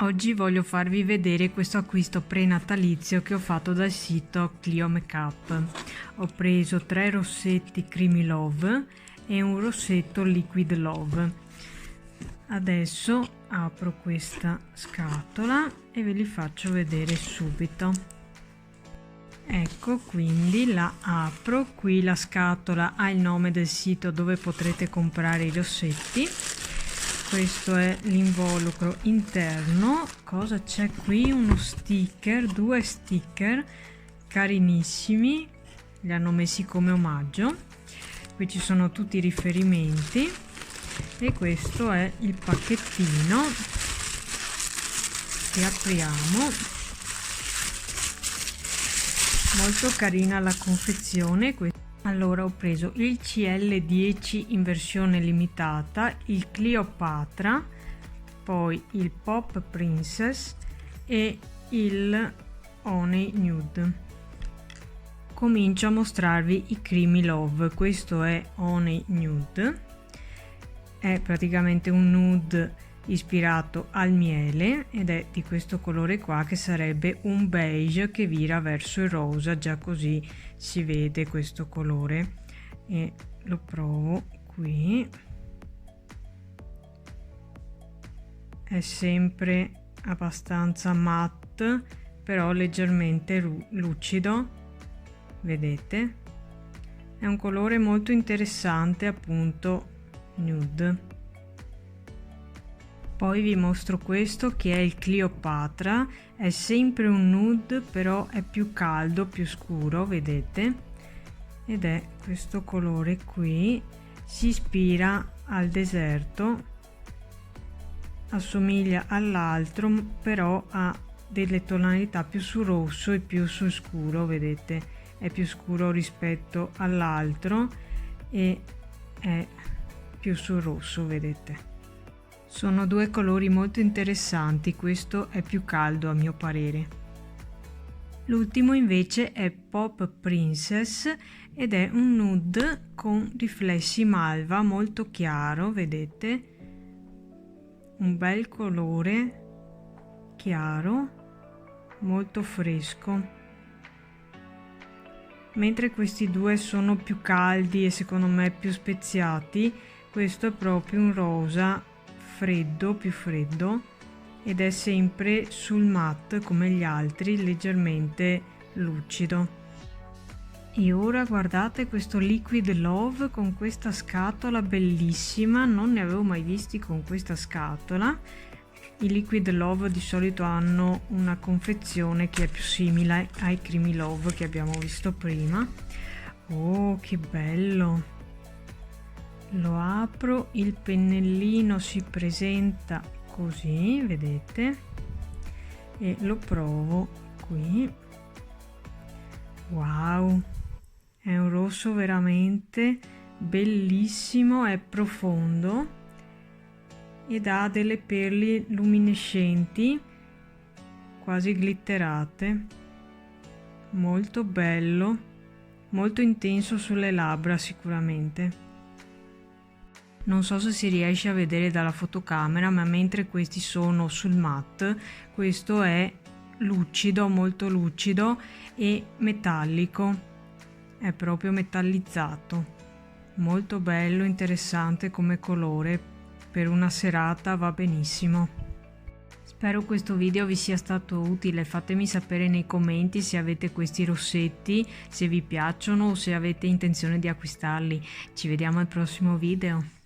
Oggi voglio farvi vedere questo acquisto prenatalizio che ho fatto dal sito Clio Makeup. Ho preso 3 rossetti Creamy Love e un rossetto Liquid Love. Adesso apro questa scatola e ve li faccio vedere subito. Ecco, quindi la apro. Qui la scatola ha il nome del sito dove potrete comprare i rossetti. Questo è l'involucro interno. Cosa c'è qui? Uno sticker, 2 sticker carinissimi, li hanno messi come omaggio. Qui ci sono tutti i riferimenti e questo è il pacchettino che apriamo. Molto carina la confezione. Allora ho preso il CL10 in versione limitata, il Cleopatra, poi il Pop Princess e il Honey Nude. Comincio a mostrarvi i Creamy Love. Questo è Honey Nude, è praticamente un nude ispirato al miele ed è di questo colore qua, che sarebbe un beige che vira verso il rosa. Già così si vede questo colore e lo provo qui. È sempre abbastanza matte, però leggermente lucido, vedete? È un colore molto interessante, appunto nude. Poi vi mostro questo che è il Cleopatra, è sempre un nude però è più caldo, più scuro, vedete? Ed è questo colore qui, si ispira al deserto, assomiglia all'altro però ha delle tonalità più sul rosso e più sul scuro, vedete? È più scuro rispetto all'altro e è più sul rosso, vedete? Sono due colori molto interessanti, questo è più caldo a mio parere. L'ultimo invece è Pop Princess ed è un nude con riflessi malva molto chiaro, vedete? Un bel colore chiaro, molto fresco. Mentre questi due sono più caldi e secondo me più speziati, questo è proprio un rosa freddo, più freddo, ed è sempre sul matte come gli altri, leggermente lucido. E ora guardate questo Liquid Love con questa scatola bellissima, non ne avevo mai visti con questa scatola. I Liquid Love di solito hanno una confezione che è più simile ai Creamy Love che abbiamo visto prima. Oh, che bello! Lo apro, il pennellino si presenta così, vedete, e lo provo qui. Wow, è un rosso veramente bellissimo, è profondo ed ha delle perle luminescenti quasi glitterate, molto bello, molto intenso sulle labbra sicuramente. Non so se si riesce a vedere dalla fotocamera, ma mentre questi sono sul matte, questo è lucido, molto lucido e metallico, è proprio metallizzato. Molto bello, interessante come colore, per una serata va benissimo. Spero questo video vi sia stato utile, fatemi sapere nei commenti se avete questi rossetti, se vi piacciono o se avete intenzione di acquistarli. Ci vediamo al prossimo video.